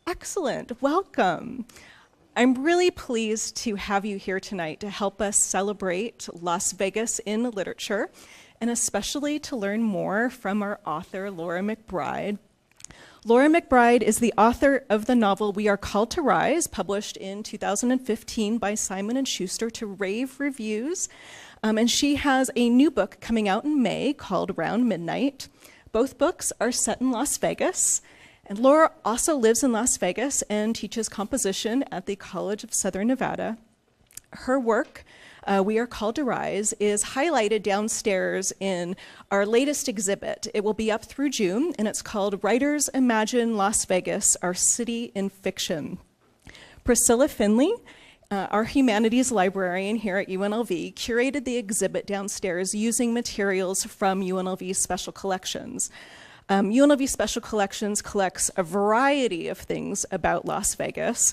Excellent, welcome. I'm really pleased to have you here tonight to help us celebrate Las Vegas in literature, and especially to learn more from our author, Laura McBride. Laura McBride is the author of the novel We Are Called to Rise, published in 2015 by Simon & Schuster to rave reviews. And she has a new book coming out in May called Round Midnight. Both books are set in Las Vegas. And Laura also lives in Las Vegas and teaches composition at the College of Southern Nevada. Her work, We Are Called to Rise, is highlighted downstairs in our latest exhibit. It will be up through June, and it's called Writers Imagine Las Vegas, Our City in Fiction. Priscilla Finley, our humanities librarian here at UNLV, curated the exhibit downstairs using materials from UNLV's special collections. UNLV Special Collections collects a variety of things about Las Vegas,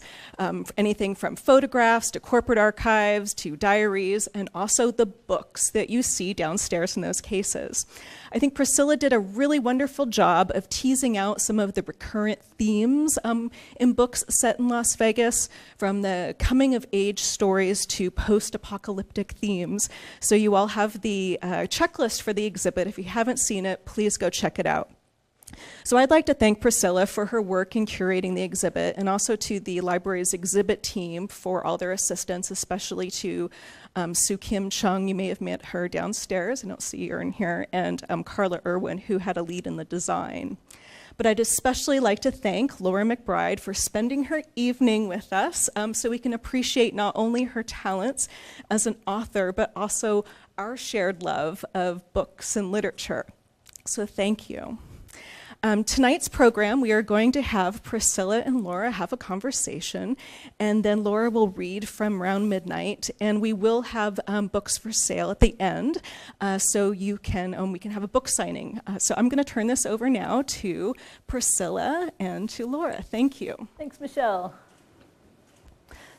anything from photographs to corporate archives to diaries, and also the books that you see downstairs in those cases. I think Priscilla did a really wonderful job of teasing out some of the recurrent themes in books set in Las Vegas, from the coming-of-age stories to post-apocalyptic themes. So you all have the checklist for the exhibit. If you haven't seen it, please go check it out. So I'd like to thank Priscilla for her work in curating the exhibit, and also to the library's exhibit team for all their assistance, especially to Sue Kim Chung. You may have met her downstairs. I don't see her in here. And Carla Irwin, who had a lead in the design. But I'd especially like to thank Laura McBride for spending her evening with us so we can appreciate not only her talents as an author, but also our shared love of books and literature. So thank you. Tonight's program, we are going to have Priscilla and Laura have a conversation, and then Laura will read from Round Midnight, and we will have books for sale at the end, so we can have a book signing. So I'm going to turn this over now to Priscilla and to Laura. Thank you. Thanks, Michelle.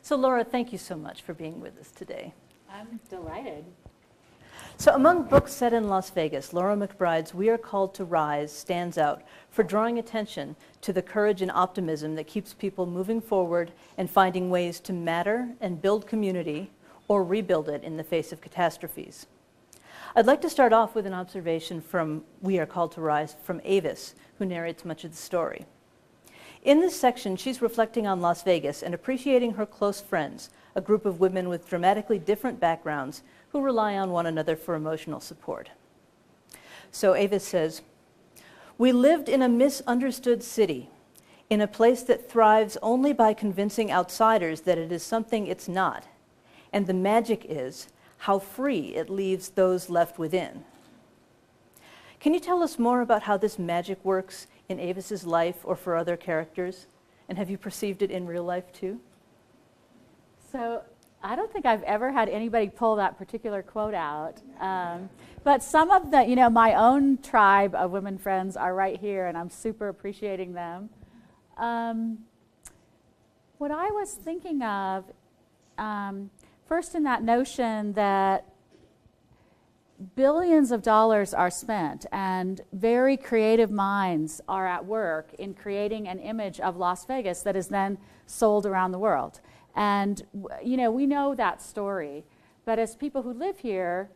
So Laura, thank you so much for being with us today. I'm delighted. So among books set in Las Vegas, Laura McBride's We Are Called to Rise stands out for drawing attention to the courage and optimism that keeps people moving forward and finding ways to matter and build community or rebuild it in the face of catastrophes. I'd like to start off with an observation from We Are Called to Rise from Avis, who narrates much of the story. In this section, she's reflecting on Las Vegas and appreciating her close friends, a group of women with dramatically different backgrounds who rely on one another for emotional support. So Avis says, "We lived in a misunderstood city, in a place that thrives only by convincing outsiders that it is something it's not, and the magic is how free it leaves those left within." Can you tell us more about how this magic works in Avis's life or for other characters? And have you perceived it in real life too? So I don't think I've ever had anybody pull that particular quote out. But some of the, my own tribe of women friends are right here, and I'm super appreciating them. What I was thinking of, first in that notion that billions of dollars are spent and very creative minds are at work in creating an image of Las Vegas that is then sold around the world. And, we know that story, but as people who live here,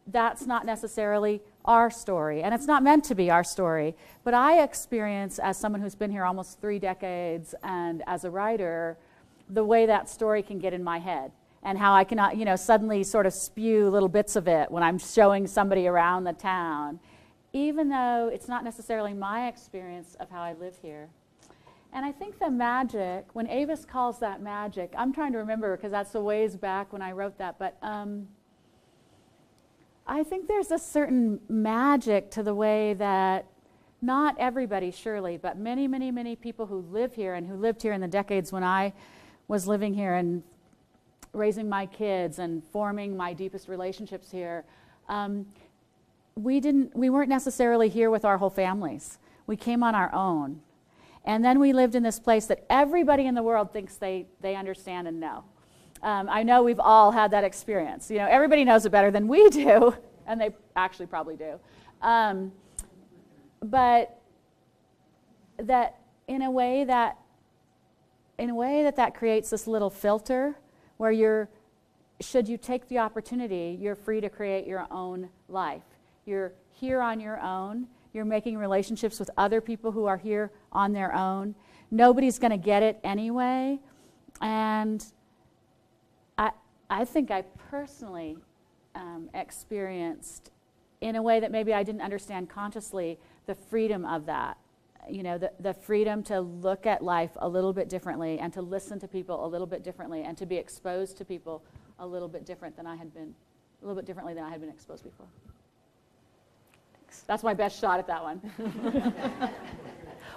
that's not necessarily our story, and it's not meant to be our story. But I experience, as someone who's been here almost 3 decades, and as a writer, the way that story can get in my head, and how I can, suddenly sort of spew little bits of it when I'm showing somebody around the town, even though it's not necessarily my experience of how I live here. And I think the magic, when Avis calls that magic, I'm trying to remember because that's a ways back when I wrote that, but I think there's a certain magic to the way that not everybody, surely, but many, many, many people who live here and who lived here in the decades when I was living here and raising my kids and forming my deepest relationships here, we weren't necessarily here with our whole families. We came on our own. And then we lived in this place that everybody in the world thinks they understand and know. I know we've all had that experience. Everybody knows it better than we do, and they actually probably do. But that in a way that in a way that creates this little filter where should you take the opportunity, you're free to create your own life. You're here on your own. You're making relationships with other people who are here on their own. Nobody's going to get it anyway. And I think I personally experienced, in a way that maybe I didn't understand consciously, the freedom of that. You know, the freedom to look at life a little bit differently and to listen to people a little bit differently and to be exposed to people a little bit differently than I had been exposed before. Thanks. That's my best shot at that one.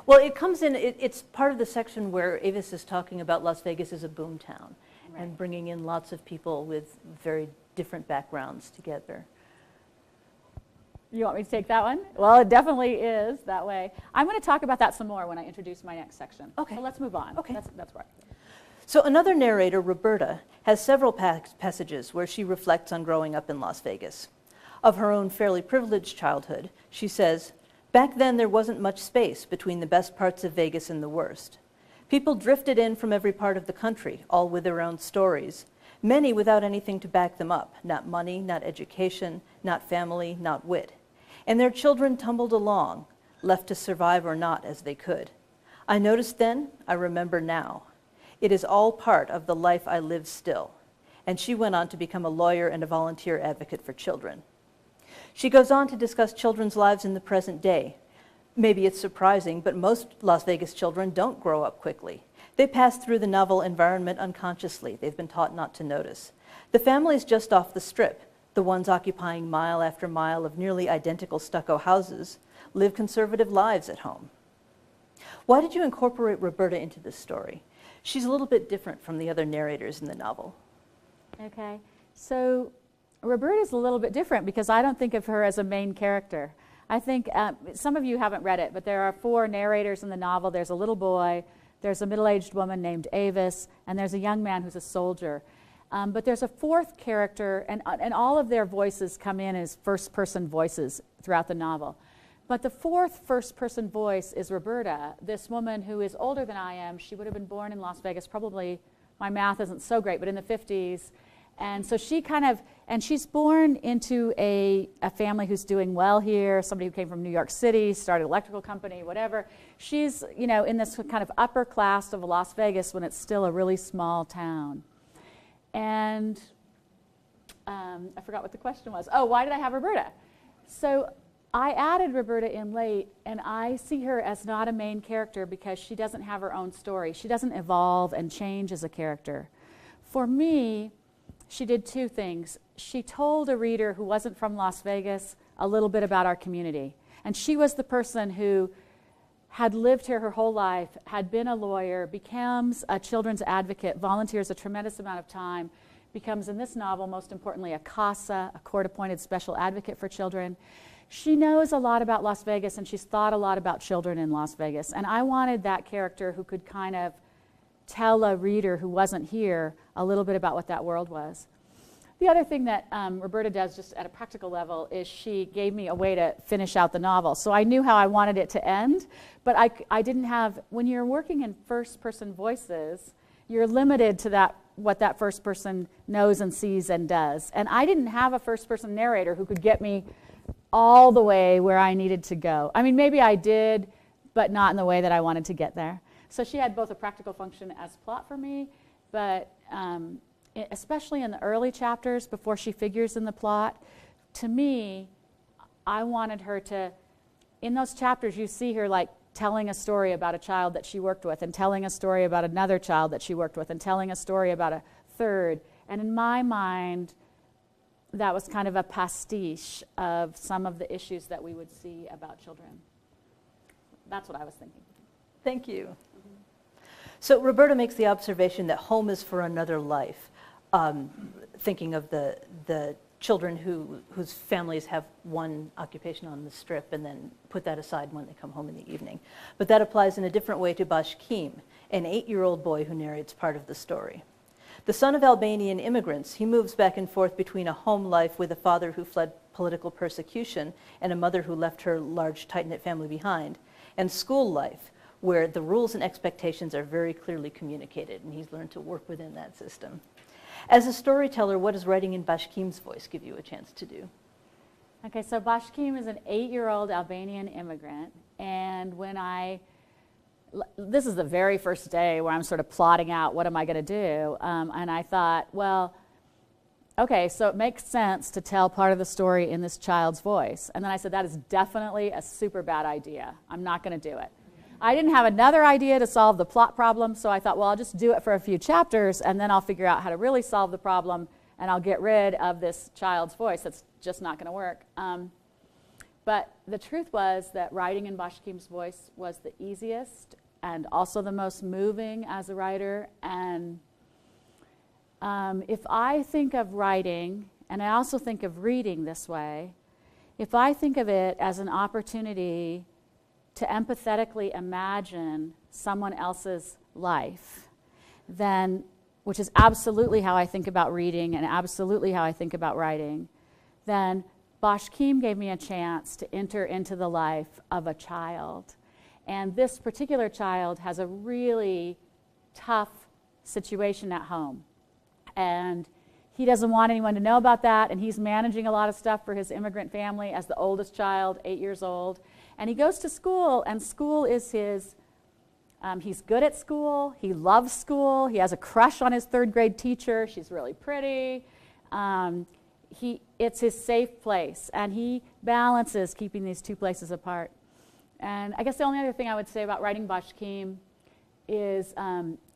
Well, it comes in, it's part of the section where Avis is talking about Las Vegas as a boom town, right, and bringing in lots of people with very different backgrounds together. You want me to take that one? Well, it definitely is that way. I'm going to talk about that some more when I introduce my next section. Okay. So let's move on. Okay. That's right. So another narrator, Roberta, has several passages where she reflects on growing up in Las Vegas. Of her own fairly privileged childhood, she says, "Back then there wasn't much space between the best parts of Vegas and the worst. People drifted in from every part of the country, all with their own stories, many without anything to back them up, not money, not education, not family, not wit. And their children tumbled along, left to survive or not as they could. I noticed then, I remember now. It is all part of the life I live still." And she went on to become a lawyer and a volunteer advocate for children. She goes on to discuss children's lives in the present day. Maybe it's surprising, but most Las Vegas children don't grow up quickly. They pass through the novel environment unconsciously. They've been taught not to notice. The families just off the Strip, the ones occupying mile after mile of nearly identical stucco houses, live conservative lives at home. Why did you incorporate Roberta into this story? She's a little bit different from the other narrators in the novel. Okay. So Roberta's a little bit different because I don't think of her as a main character. I think some of you haven't read it, but there are 4 narrators in the novel. There's a little boy, there's a middle-aged woman named Avis, and there's a young man who's a soldier. But there's a 4th character, and all of their voices come in as first-person voices throughout the novel. But the 4th first-person voice is Roberta, this woman who is older than I am. She would have been born in Las Vegas, probably, my math isn't so great, but in the 50s. And so she's born into a family who's doing well here, somebody who came from New York City, started an electrical company, whatever. She's, in this kind of upper class of Las Vegas when it's still a really small town. And I forgot what the question was. Oh, why did I have Roberta? So I added Roberta in late, and I see her as not a main character because she doesn't have her own story. She doesn't evolve and change as a character. For me, she did 2 things. She told a reader who wasn't from Las Vegas a little bit about our community. And she was the person who had lived here her whole life, had been a lawyer, becomes a children's advocate, volunteers a tremendous amount of time, becomes, in this novel, most importantly, a CASA, a court-appointed special advocate for children. She knows a lot about Las Vegas, and she's thought a lot about children in Las Vegas. And I wanted that character who could kind of tell a reader who wasn't here a little bit about what that world was. The other thing that Roberta does just at a practical level is she gave me a way to finish out the novel. So I knew how I wanted it to end, but I didn't have, when you're working in first-person voices, you're limited to what that first person knows and sees and does. And I didn't have a first-person narrator who could get me all the way where I needed to go. I mean, maybe I did, but not in the way that I wanted to get there. So she had both a practical function as plot for me, but especially in the early chapters before she figures in the plot, to me, I wanted her to, in those chapters you see her like telling a story about a child that she worked with and telling a story about another child that she worked with and telling a story about a third. And in my mind, that was kind of a pastiche of some of the issues that we would see about children. That's what I was thinking. Thank you. So Roberta makes the observation that home is for another life, thinking of the children whose families have one occupation on the Strip and then put that aside when they come home in the evening. But that applies in a different way to Bashkim, an 8-year-old boy who narrates part of the story. The son of Albanian immigrants, he moves back and forth between a home life with a father who fled political persecution and a mother who left her large, tight-knit family behind, and school life, where the rules and expectations are very clearly communicated, and he's learned to work within that system. As a storyteller, what does writing in Bashkim's voice give you a chance to do? Okay, so Bashkim is an 8-year-old Albanian immigrant, and this is the very first day where I'm sort of plotting out what am I going to do, and I thought, well, okay, so it makes sense to tell part of the story in this child's voice. And then I said, that is definitely a super bad idea. I'm not going to do it. I didn't have another idea to solve the plot problem, so I thought, well, I'll just do it for a few chapters, and then I'll figure out how to really solve the problem, and I'll get rid of this child's voice. That's just not going to work. But the truth was that writing in Bashkim's voice was the easiest and also the most moving as a writer. And if I think of writing, and I also think of reading this way, if I think of it as an opportunity to empathetically imagine someone else's life, then, which is absolutely how I think about reading and absolutely how I think about writing, then Bashkim gave me a chance to enter into the life of a child. And this particular child has a really tough situation at home. And he doesn't want anyone to know about that, and he's managing a lot of stuff for his immigrant family as the oldest child, 8 years old. And he goes to school, and school is his, he's good at school, he loves school, he has a crush on his 3rd grade teacher, she's really pretty. It's his safe place, and he balances keeping these two places apart. And I guess the only other thing I would say about writing Bashkim is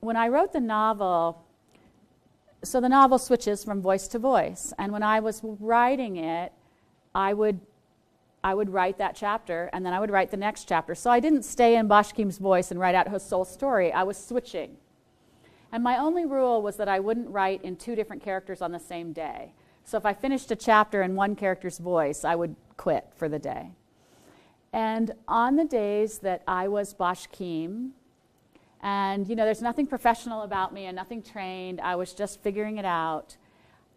when I wrote the novel, so the novel switches from voice to voice, and when I was writing it, I would write that chapter, and then I would write the next chapter. So I didn't stay in Bashkim's voice and write out his whole story. I was switching. And my only rule was that I wouldn't write in 2 different characters on the same day. So if I finished a chapter in one character's voice, I would quit for the day. And on the days that I was Bashkim, and there's nothing professional about me and nothing trained, I was just figuring it out,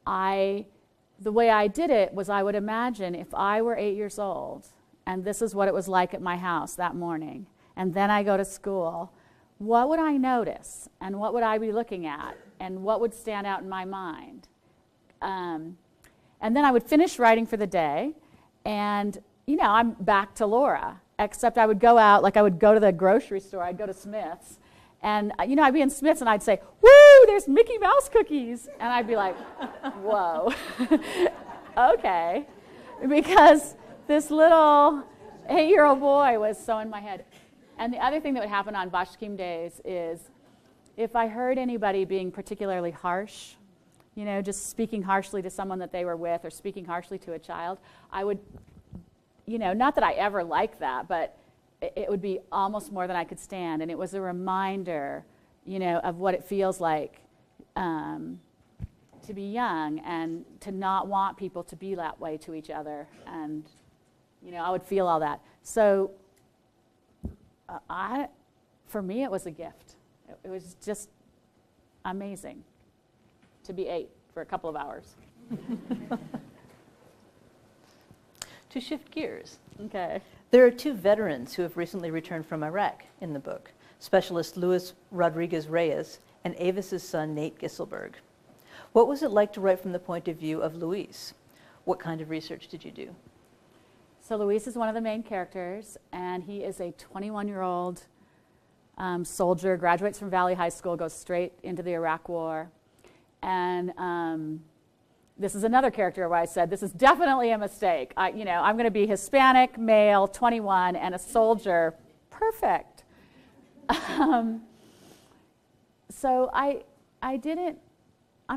the way I did it was I would imagine if I were 8 years old, and this is what it was like at my house that morning, and then I go to school, what would I notice, and what would I be looking at, and what would stand out in my mind? And then I would finish writing for the day, and I'm back to Laura, except I would go out, like I would go to the grocery store, I'd go to Smith's, and I'd be in Smith's and I'd say, woo, there's Mickey Mouse cookies, and I'd be like, whoa, okay, because this little 8-year-old boy was so in my head. And the other thing that would happen on Bashkim days is if I heard anybody being particularly harsh, just speaking harshly to someone that they were with or speaking harshly to a child, I would, not that I ever liked that, but it would be almost more than I could stand. And it was a reminder, of what it feels like to be young and to not want people to be that way to each other. And, I would feel all that. So for me, it was a gift. It was just amazing to be 8 for a couple of hours. To shift gears. Okay. There are 2 veterans who have recently returned from Iraq in the book, Specialist Luis Rodriguez-Reyes and Avis's son, Nate Gisselberg. What was it like to write from the point of view of Luis? What kind of research did you do? So Luis is one of the main characters, and he is a 21-year-old soldier, graduates from Valley High School, goes straight into the Iraq War. And this is another character where I said, this is definitely a mistake. I'm going to be Hispanic, male, 21, and a soldier. Perfect. So I'm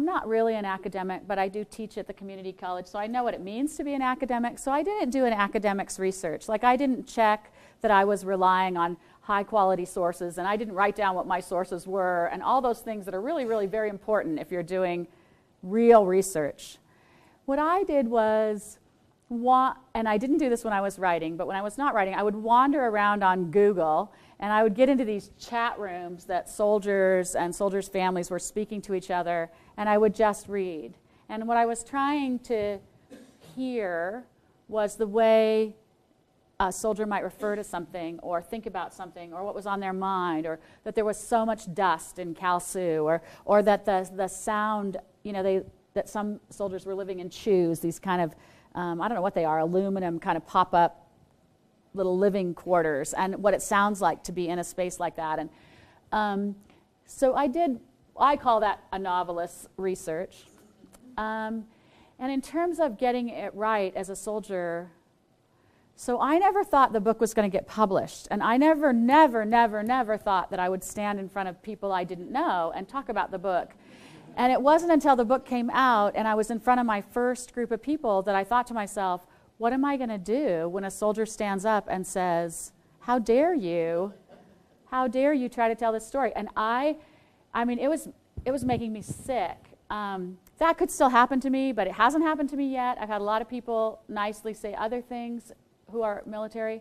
not really an academic, but I do teach at the community college, so I know what it means to be an academic. So I didn't do an academic's research. Like, I didn't check that I was relying on high-quality sources, and I didn't write down what my sources were, and all those things that are really, really very important if you're doing real research. What I did was, and I didn't do this when I was writing, but when I was not writing, I would wander around on Google, and I would get into these chat rooms that soldiers and soldiers' families were speaking to each other, and I would just read. And what I was trying to hear was the way a soldier might refer to something or think about something or what was on their mind, or that there was so much dust in Kalsu, or that the sound, that some soldiers were living in shoes, these kind of, I don't know what they are, aluminum kind of pop-up little living quarters, and what it sounds like to be in a space like that. And so I call that a novelist's research. And in terms of getting it right as a soldier, so I never thought the book was going to get published. And I never thought that I would stand in front of people I didn't know and talk about the book. And it wasn't until the book came out and I was in front of my first group of people that I thought to myself, what am I going to do when a soldier stands up and says, how dare you try to tell this story? And I mean, it was making me sick. That could still happen to me, but it hasn't happened to me yet. I've had a lot of people nicely say other things who are military.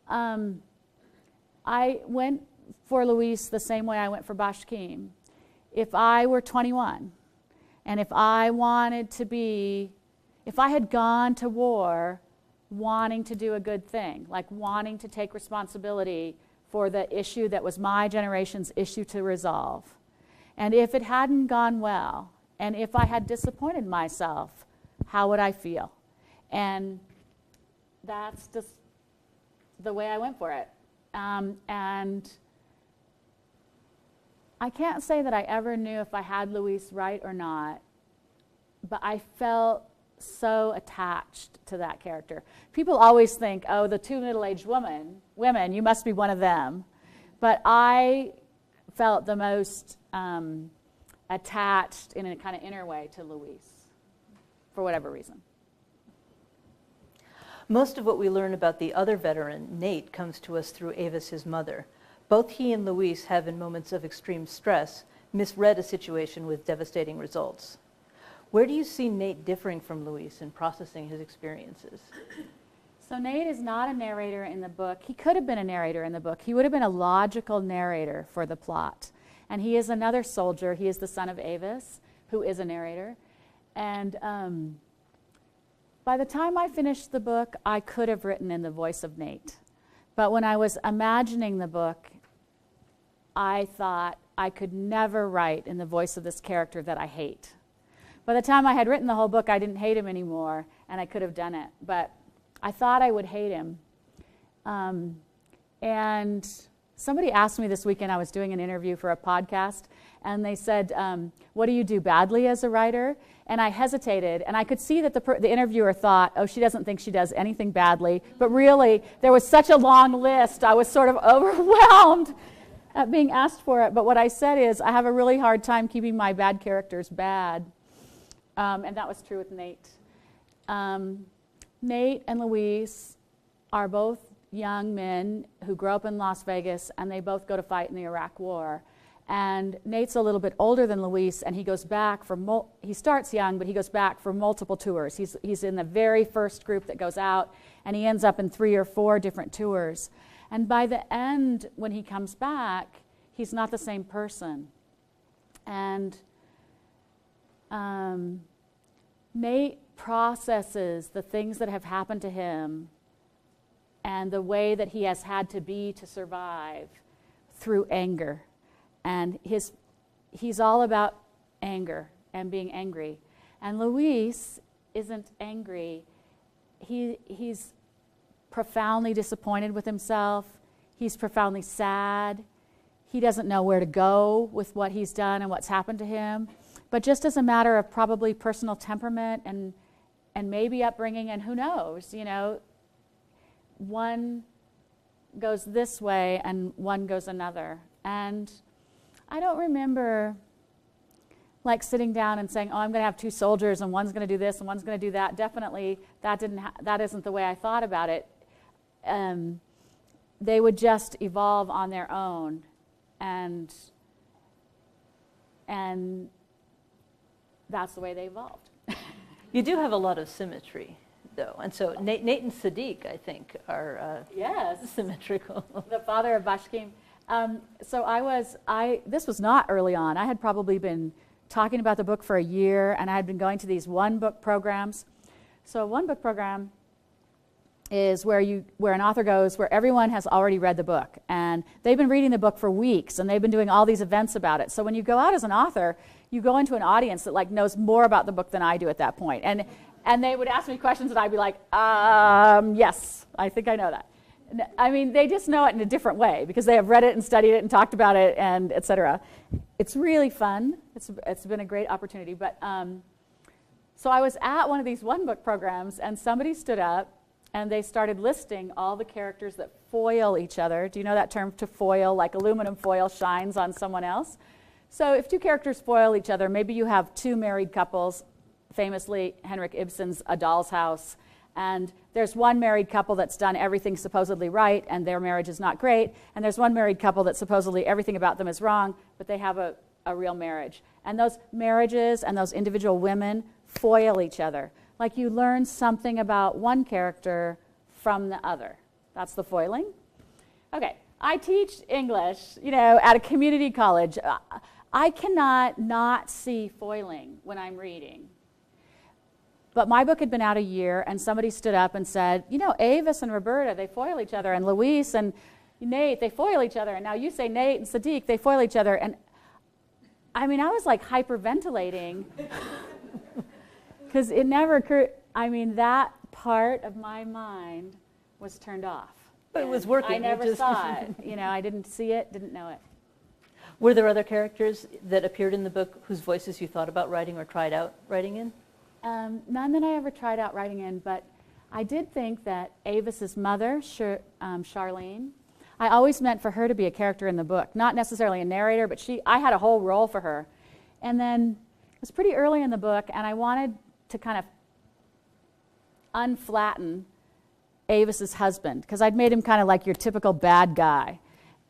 I went for Luis the same way I went for Bashkim. If I were 21, and if I had gone to war wanting to do a good thing, like wanting to take responsibility for the issue that was my generation's issue to resolve, and if it hadn't gone well, and if I had disappointed myself, how would I feel? And that's just the way I went for it. And I can't say that I ever knew if I had Luis right or not, but I felt so attached to that character. People always think, oh, the two middle-aged women, you must be one of them. But I felt the most attached in a kind of inner way to Luis, for whatever reason. Most of what we learn about the other veteran, Nate, comes to us through Avis, his mother. Both he and Luis have, in moments of extreme stress, misread a situation with devastating results. Where do you see Nate differing from Luis in processing his experiences? So Nate is not a narrator in the book. He could have been a narrator in the book. He would have been a logical narrator for the plot. And he is another soldier. He is the son of Avis, who is a narrator. And by the time I finished the book, I could have written in the voice of Nate. But when I was imagining the book, I thought I could never write in the voice of this character that I hate. By the time I had written the whole book, I didn't hate him anymore, and I could have done it. But I thought I would hate him. And somebody asked me this weekend, I was doing an interview for a podcast, and they said, what do you do badly as a writer? And I hesitated, and I could see that the interviewer thought, oh, she doesn't think she does anything badly. But really, there was such a long list, I was sort of overwhelmed at being asked for it. But what I said is, I have a really hard time keeping my bad characters bad. And that was true with Nate. Nate and Luis are both young men who grew up in Las Vegas, and they both go to fight in the Iraq War. And Nate's a little bit older than Luis, and he goes back for he starts young, but he goes back for multiple tours. He's in the very first group that goes out, and he ends up in 3 or 4 different tours. And by the end, when he comes back, he's not the same person. And Nate processes the things that have happened to him and the way that he has had to be to survive through anger. And he's all about anger and being angry. And Luis isn't angry. He's profoundly disappointed with himself. He's profoundly sad. He doesn't know where to go with what he's done and what's happened to him. But just as a matter of probably personal temperament and maybe upbringing, and who knows, one goes this way and one goes another. And I don't remember like sitting down and saying, oh, I'm going to have 2 soldiers and one's going to do this and one's going to do that. Definitely that isn't the way I thought about it. They would just evolve on their own, and that's the way they evolved. You do have a lot of symmetry, though. And so Nate and Sadiq, I think, are yes, symmetrical. The father of Bashkim. This was not early on. I had probably been talking about the book for a year, and I had been going to these one-book programs. So a one-book program is where an author goes where everyone has already read the book, and they've been reading the book for weeks, and they've been doing all these events about it. So when you go out as an author, you go into an audience that like knows more about the book than I do at that point. And they would ask me questions, and I'd be like, yes, I think I know that. I mean, they just know it in a different way because they have read it and studied it and talked about it, and et cetera. It's really fun. It's been a great opportunity. But so I was at one of these one-book programs, and somebody stood up, and they started listing all the characters that foil each other. Do you know that term, to foil, like aluminum foil shines on someone else? So if two characters foil each other, maybe you have two married couples, famously Henrik Ibsen's A Doll's House, and there's one married couple that's done everything supposedly right, and their marriage is not great, and there's one married couple that supposedly everything about them is wrong, but they have a real marriage. And those marriages and those individual women foil each other. Like you learn something about one character from the other. That's the foiling. Okay, I teach English, at a community college. I cannot not see foiling when I'm reading. But my book had been out a year, and somebody stood up and said, Avis and Roberta, they foil each other, and Luis and Nate, they foil each other, and now you say Nate and Sadiq, they foil each other. And I mean, I was like hyperventilating because it never occurred. I mean, that part of my mind was turned off. But it was working. I never saw it. I didn't see it, didn't know it. Were there other characters that appeared in the book whose voices you thought about writing or tried out writing in? None that I ever tried out writing in, but I did think that Avis's mother, Charlene, I always meant for her to be a character in the book, not necessarily a narrator, but I had a whole role for her. And then it was pretty early in the book, and I wanted to kind of unflatten Avis's husband, because I'd made him kind of like your typical bad guy.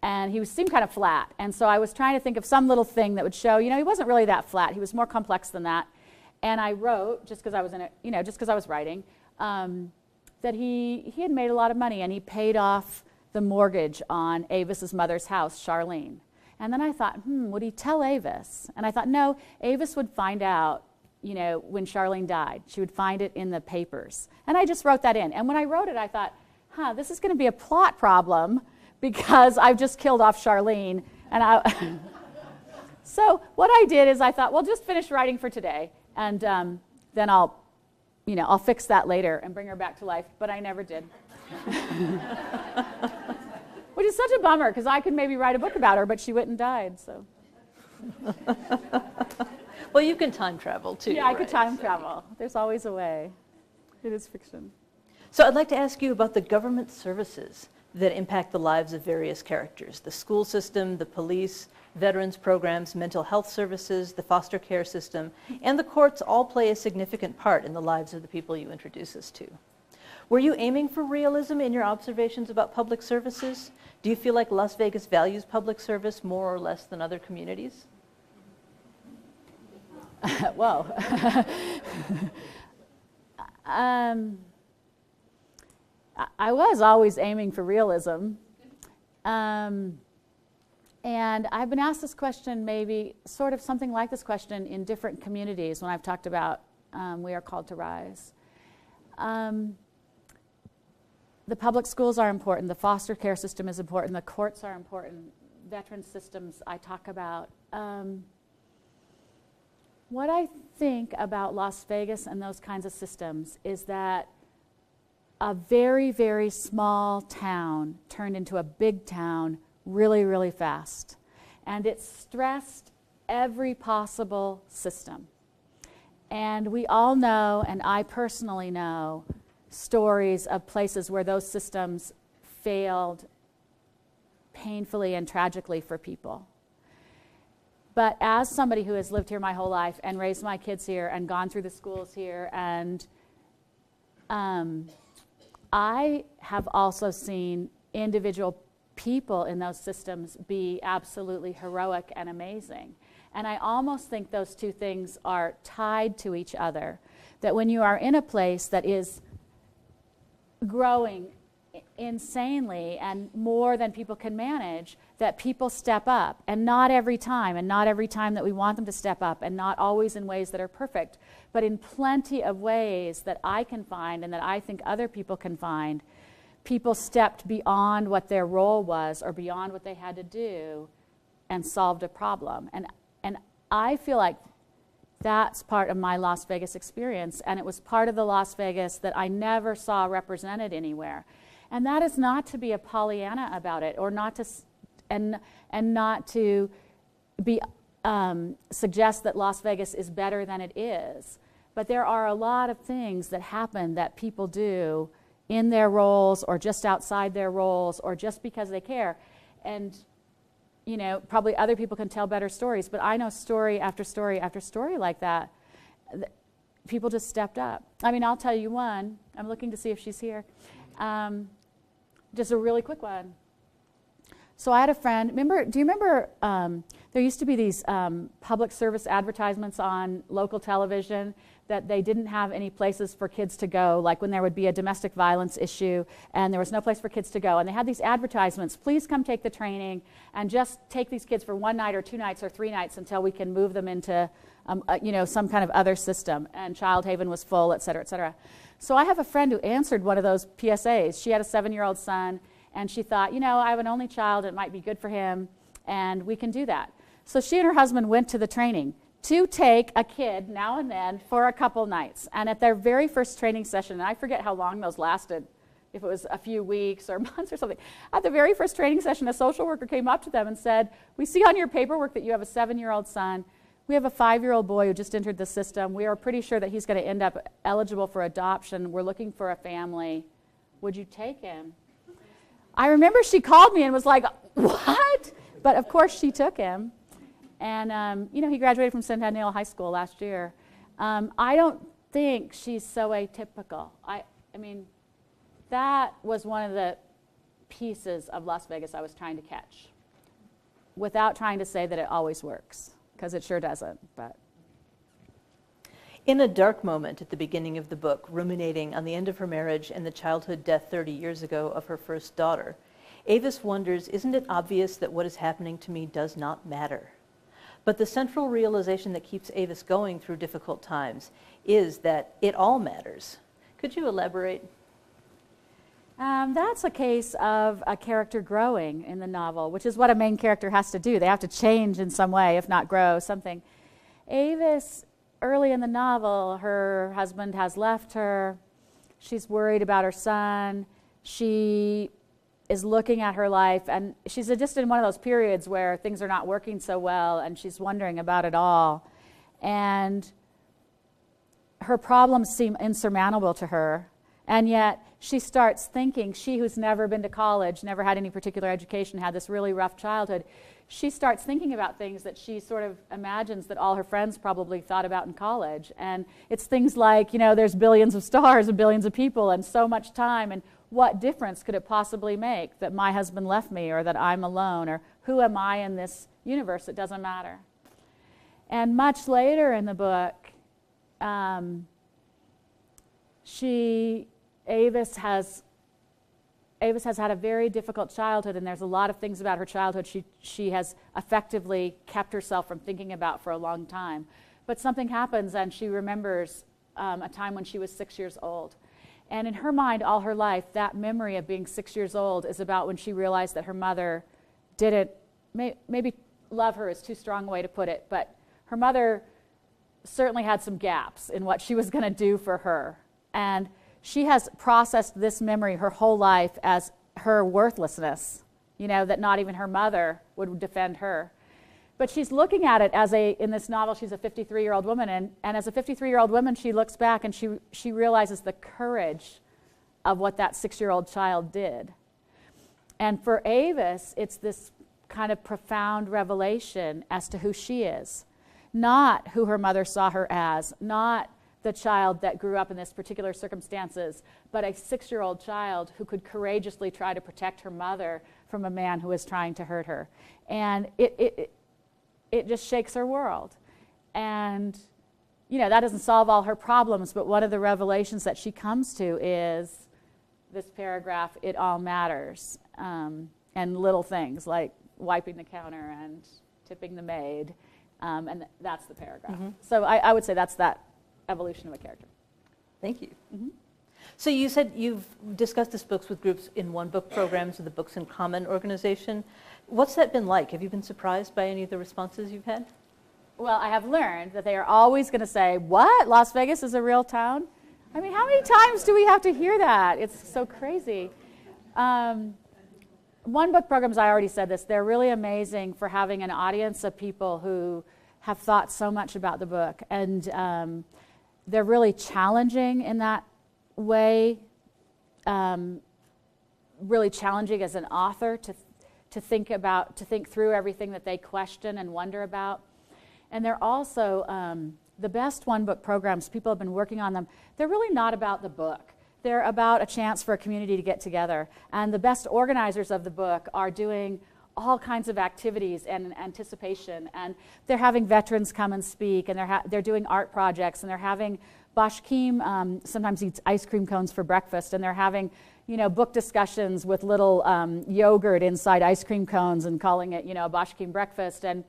And he seemed kind of flat. And so I was trying to think of some little thing that would show, he wasn't really that flat. He was more complex than that. And I wrote, just because I was in it, just because I was writing, that he had made a lot of money, and he paid off the mortgage on Avis's mother's house, Charlene. And then I thought, would he tell Avis? And I thought, no, Avis would find out, when Charlene died. She would find it in the papers. And I just wrote that in. And when I wrote it, I thought, this is going to be a plot problem because I've just killed off Charlene. And so what I did is I thought, well, just finish writing for today. And then I'll fix that later and bring her back to life. But I never did. Which is such a bummer, because I could maybe write a book about her, but she went and died, so. Well, you can time travel, too. Yeah, I could time travel. There's always a way. It is fiction. So I'd like to ask you about the government services that impact the lives of various characters. The school system, the police, veterans programs, mental health services, the foster care system, and the courts all play a significant part in the lives of the people you introduce us to. Were you aiming for realism in your observations about public services? Do you feel like Las Vegas values public service more or less than other communities? Whoa. I was always aiming for realism. And I've been asked this question, maybe sort of something like this question, in different communities when I've talked about We Are Called to Rise. The public schools are important. The foster care system is important. The courts are important. Veteran systems I talk about. What I think about Las Vegas and those kinds of systems is that a very, very small town turned into a big town really, really fast. And it stressed every possible system. And we all know, and I personally know, stories of places where those systems failed painfully and tragically for people. But as somebody who has lived here my whole life and raised my kids here and gone through the schools here, and I have also seen individual people in those systems be absolutely heroic and amazing. And I almost think those two things are tied to each other. That when you are in a place that is growing insanely and more than people can manage, that people step up, and not every time that we want them to step up, and not always in ways that are perfect, but in plenty of ways that I can find and that I think other people can find. People stepped beyond what their role was or beyond what they had to do and solved a problem. And I feel like that's part of my Las Vegas experience, and it was part of the Las Vegas that I never saw represented anywhere. And that is not to be a Pollyanna about it, or not to, and not to be suggest that Las Vegas is better than it is. But there are a lot of things that happen that people do in their roles, or just outside their roles, or just because they care. And you know, probably other people can tell better stories, but I know story after story after story like that. People just stepped up. I mean, I'll tell you one. I'm looking to see if she's here. Just a really quick one. So I had a friend, do you remember there used to be these public service advertisements on local television that they didn't have any places for kids to go, like when there would be a domestic violence issue and there was no place for kids to go. And they had these advertisements, please come take the training and just take these kids for 1 night or 2 nights or 3 nights until we can move them into you know, some kind of other system. And Child Haven was full, et cetera, et cetera. So I have a friend who answered one of those PSAs. She had a 7-year-old son, and she thought, you know, I have an only child, it might be good for him, and we can do that. So she and her husband went to the training to take a kid now and then for a couple nights. And at their very first training session, and I forget how long those lasted, if it was a few weeks or months or something, at the very first training session, a social worker came up to them and said, we see on your paperwork that you have a 7-year-old son. We have a 5-year-old boy who just entered the system. We are pretty sure that he's going to end up eligible for adoption. We're looking for a family. Would you take him? I remember she called me and was like, what? But of course she took him. And, you know, he graduated from Centennial High School last year. I don't think she's so atypical. I mean, that was one of the pieces of Las Vegas I was trying to catch, without trying to say that it always works, because it sure doesn't. But in a dark moment at the beginning of the book, ruminating on the end of her marriage and the childhood death 30 years ago of her first daughter, Avis wonders, isn't it obvious that what is happening to me does not matter? But the central realization that keeps Avis going through difficult times is that it all matters. Could you elaborate? That's a case of a character growing in the novel, which is what a main character has to do. They have to change in some way, if not grow something. Avis, early in the novel, her husband has left her. She's worried about her son. She is looking at her life, and she's just in one of those periods where things are not working so well, and she's wondering about it all. And her problems seem insurmountable to her, and yet she starts thinking, she who's never been to college, never had any particular education, had this really rough childhood, she starts thinking about things that she sort of imagines that all her friends probably thought about in college. And it's things like, you know, there's billions of stars and billions of people and so much time, and what difference could it possibly make that my husband left me, or that I'm alone, or who am I in this universe? It doesn't matter. And much later in the book, Avis has had a very difficult childhood, and there's a lot of things about her childhood she has effectively kept herself from thinking about for a long time. But something happens, and she remembers a time when she was 6 years old. And in her mind, all her life, that memory of being 6 years old is about when she realized that her mother didn't, maybe love her is too strong a way to put it, but her mother certainly had some gaps in what she was going to do for her. And she has processed this memory her whole life as her worthlessness, you know, that not even her mother would defend her. But she's looking at it as in this novel, she's a 53-year-old woman, and as a 53-year-old woman, she looks back and she realizes the courage of what that 6-year-old child did. And for Avis, it's this kind of profound revelation as to who she is, not who her mother saw her as, not the child that grew up in this particular circumstances, but a 6-year-old child who could courageously try to protect her mother from a man who was trying to hurt her. And it just shakes her world. And, you know, that doesn't solve all her problems, but one of the revelations that she comes to is this paragraph, it all matters, and little things like wiping the counter and tipping the maid, and that's the paragraph. So I would say that's that evolution of a character. Thank you. So you said you've discussed this books with groups in One Book programs or the Books in Common organization. What's that been like? Have you been surprised by any of the responses you've had? Well, I have learned that they are always going to say, what? Las Vegas is a real town? I mean, how many times do we have to hear that? It's so crazy. One Book programs, I already said this, they're really amazing for having an audience of people who have thought so much about the book. And they're really challenging in that way, really challenging as an author to think through everything that they question and wonder about. And they're also the best One Book programs, people have been working on them, they're really not about the book. They're about a chance for a community to get together. And the best organizers of the book are doing all kinds of activities and anticipation. And they're having veterans come and speak, and they're doing art projects, and they're having Bashkim sometimes eats ice cream cones for breakfast, and they're having, book discussions with little yogurt inside ice cream cones and calling it, a Bashkim breakfast, and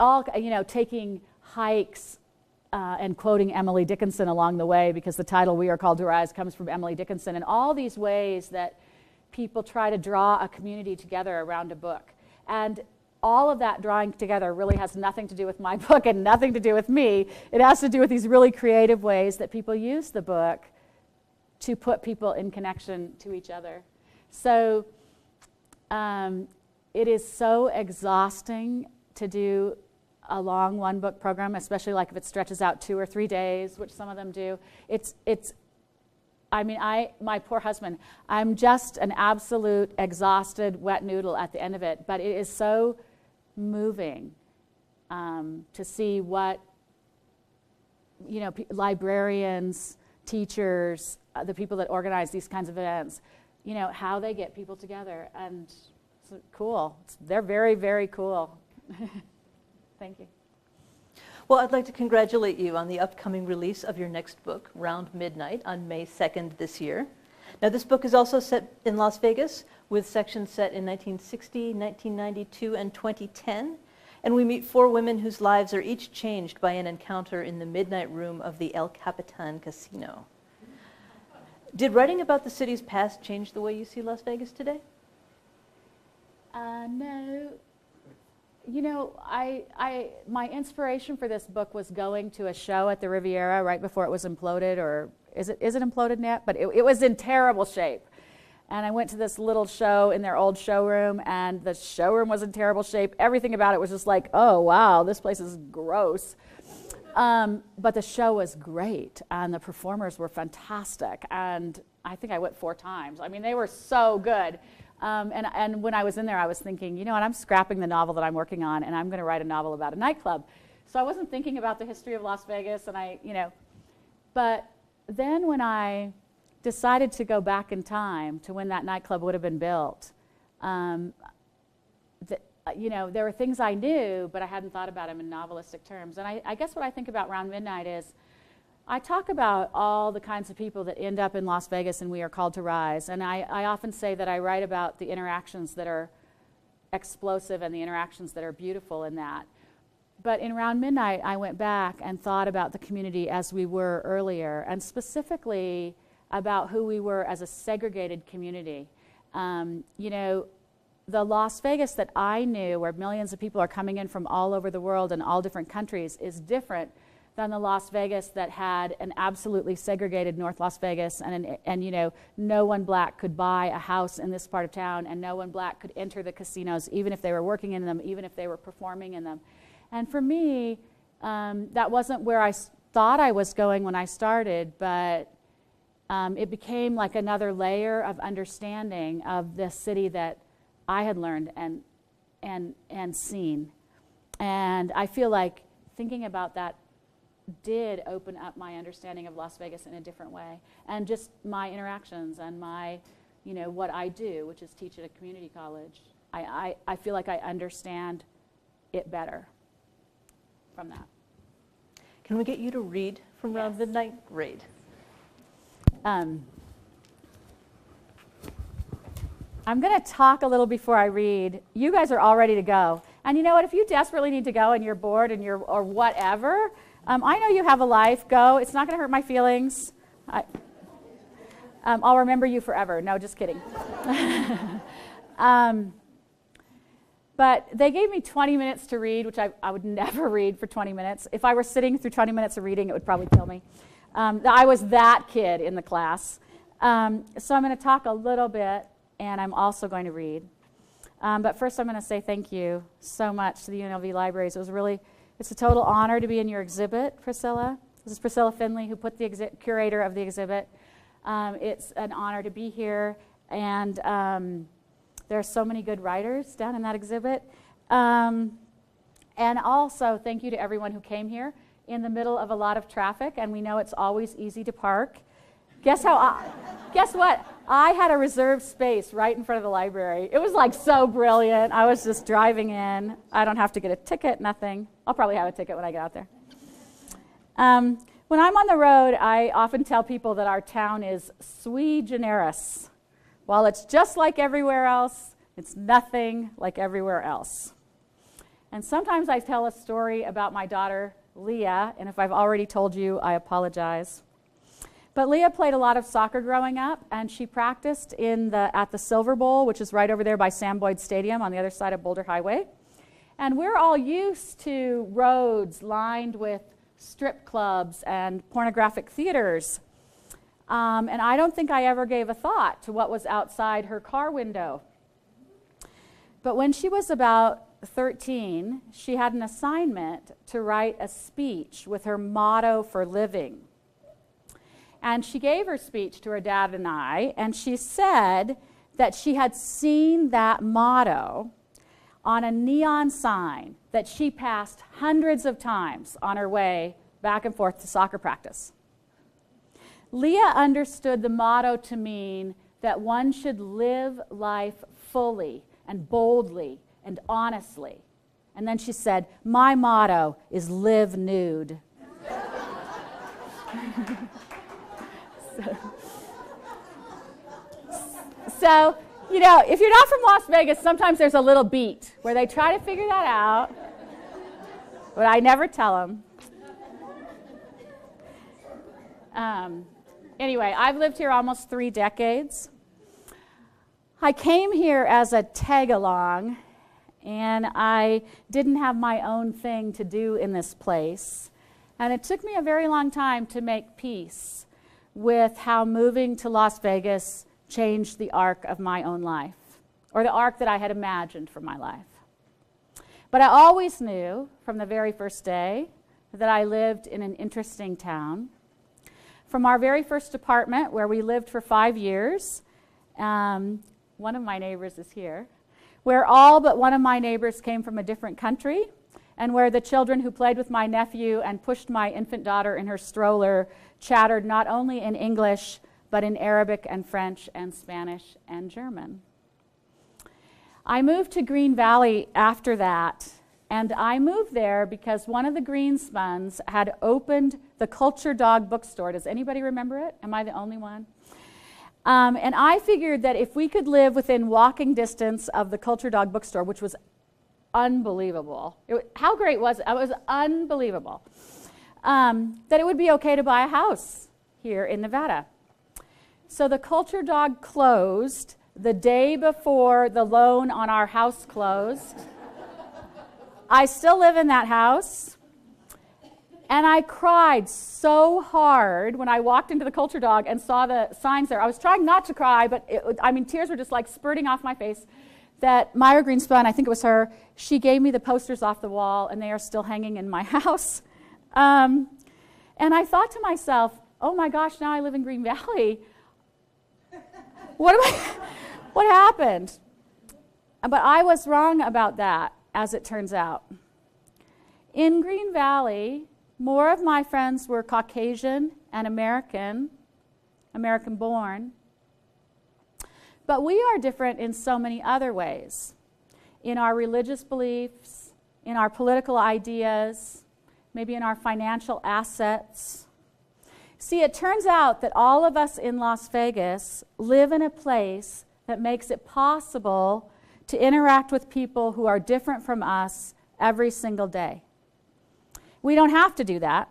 all, taking hikes and quoting Emily Dickinson along the way, because the title We Are Called to Rise comes from Emily Dickinson, and all these ways that people try to draw a community together around a book. And all of that drawing together really has nothing to do with my book and nothing to do with me. It has to do with these really creative ways that people use the book to put people in connection to each other. So it is so exhausting to do a long One Book program, especially like if it stretches out 2 or 3 days, which some of them do. My poor husband, I'm just an absolute exhausted wet noodle at the end of it, but it is so moving to see what, librarians, teachers, the people that organize these kinds of events, how they get people together, and it's cool. They're very, very cool. Thank you. Well, I'd like to congratulate you on the upcoming release of your next book, Round Midnight, on May 2nd this year. Now, this book is also set in Las Vegas, with sections set in 1960, 1992, and 2010. And we meet 4 women whose lives are each changed by an encounter in the midnight room of the El Capitan Casino. Did writing about the city's past change the way you see Las Vegas today? No. My inspiration for this book was going to a show at the Riviera right before it was imploded, or is it imploded yet? But it was in terrible shape. And I went to this little show in their old showroom, and the showroom was in terrible shape. Everything about it was just like, oh, wow, this place is gross. But the show was great, and the performers were fantastic. And I think I went 4 times. I mean, they were so good. And when I was in there, I was thinking, I'm scrapping the novel that I'm working on, and I'm going to write a novel about a nightclub. So I wasn't thinking about the history of Las Vegas, and but then when I decided to go back in time to when that nightclub would have been built, there were things I knew, but I hadn't thought about them in novelistic terms. And I guess what I think about Round Midnight is, I talk about all the kinds of people that end up in Las Vegas and We Are Called to Rise. And I often say that I write about the interactions that are explosive and the interactions that are beautiful in that. But in Round Midnight, I went back and thought about the community as we were earlier, and specifically about who we were as a segregated community. The Las Vegas that I knew, where millions of people are coming in from all over the world and all different countries, is different than the Las Vegas that had an absolutely segregated North Las Vegas, and no one black could buy a house in this part of town, and no one black could enter the casinos, even if they were working in them, even if they were performing in them. And for me, that wasn't where I thought I was going when I started, but it became like another layer of understanding of the city that I had learned and seen. And I feel like thinking about that did open up my understanding of Las Vegas in a different way, and just my interactions and my, what I do, which is teach at a community college. I feel like I understand it better from that. Can we get you to read from Round Midnight? Great. I'm going to talk a little before I read. You guys are all ready to go. And you know what? If you desperately need to go and you're bored and or whatever, I know you have a life. Go. It's not going to hurt my feelings. I'll remember you forever. No, just kidding. But they gave me 20 minutes to read, which I would never read for 20 minutes. If I were sitting through 20 minutes of reading, it would probably kill me. I was that kid in the class. So I'm going to talk a little bit, and I'm also going to read. But first I'm going to say thank you so much to the UNLV Libraries. It's a total honor to be in your exhibit, Priscilla. This is Priscilla Finley, who put the curator of the exhibit. It's an honor to be here, and there are so many good writers down in that exhibit. And also, thank you to everyone who came here in the middle of a lot of traffic, and we know it's always easy to park. Guess what? I had a reserved space right in front of the library. It was like so brilliant. I was just driving in. I don't have to get a ticket, nothing. I'll probably have a ticket when I get out there. When I'm on the road, I often tell people that our town is sui generis. While it's just like everywhere else, it's nothing like everywhere else. And sometimes I tell a story about my daughter, Leah, and if I've already told you, I apologize. But Leah played a lot of soccer growing up, and she practiced at the Silver Bowl, which is right over there by Sam Boyd Stadium on the other side of Boulder Highway. And we're all used to roads lined with strip clubs and pornographic theaters. And I don't think I ever gave a thought to what was outside her car window. But when she was about 13, she had an assignment to write a speech with her motto for living. And she gave her speech to her dad and I, and she said that she had seen that motto on a neon sign that she passed hundreds of times on her way back and forth to soccer practice. Leah understood the motto to mean that one should live life fully and boldly and honestly. And then she said, "My motto is live nude." So, you know, if you're not from Las Vegas, sometimes there's a little beat where they try to figure that out, but I never tell them. Anyway, I've lived here almost 3 decades. I came here as a tag-along, and I didn't have my own thing to do in this place. And it took me a very long time to make peace with how moving to Las Vegas changed the arc of my own life, or the arc that I had imagined for my life. But I always knew from the very first day that I lived in an interesting town. From our very first apartment, where we lived for 5 years, one of my neighbors is here, where all but one of my neighbors came from a different country, and where the children who played with my nephew and pushed my infant daughter in her stroller chattered not only in English, but in Arabic and French and Spanish and German. I moved to Green Valley after that, and I moved there because one of the Greenspans had opened the Culture Dog bookstore. Does anybody remember it? Am I the only one? And I figured that if we could live within walking distance of the Culture Dog bookstore, which was unbelievable. How great was it? It was unbelievable. That it would be okay to buy a house here in Nevada. So the Culture Dog closed the day before the loan on our house closed. I still live in that house. And I cried so hard when I walked into the Culture Dog and saw the signs there. I was trying not to cry, but tears were just like spurting off my face. That Myra Greenspan, I think it was her, she gave me the posters off the wall, and they are still hanging in my house. And I thought to myself, oh my gosh, now I live in Green Valley. What happened? But I was wrong about that, as it turns out. In Green Valley, more of my friends were Caucasian and American-born. But we are different in so many other ways. In our religious beliefs, in our political ideas, maybe in our financial assets. See, it turns out that all of us in Las Vegas live in a place that makes it possible to interact with people who are different from us every single day. We don't have to do that.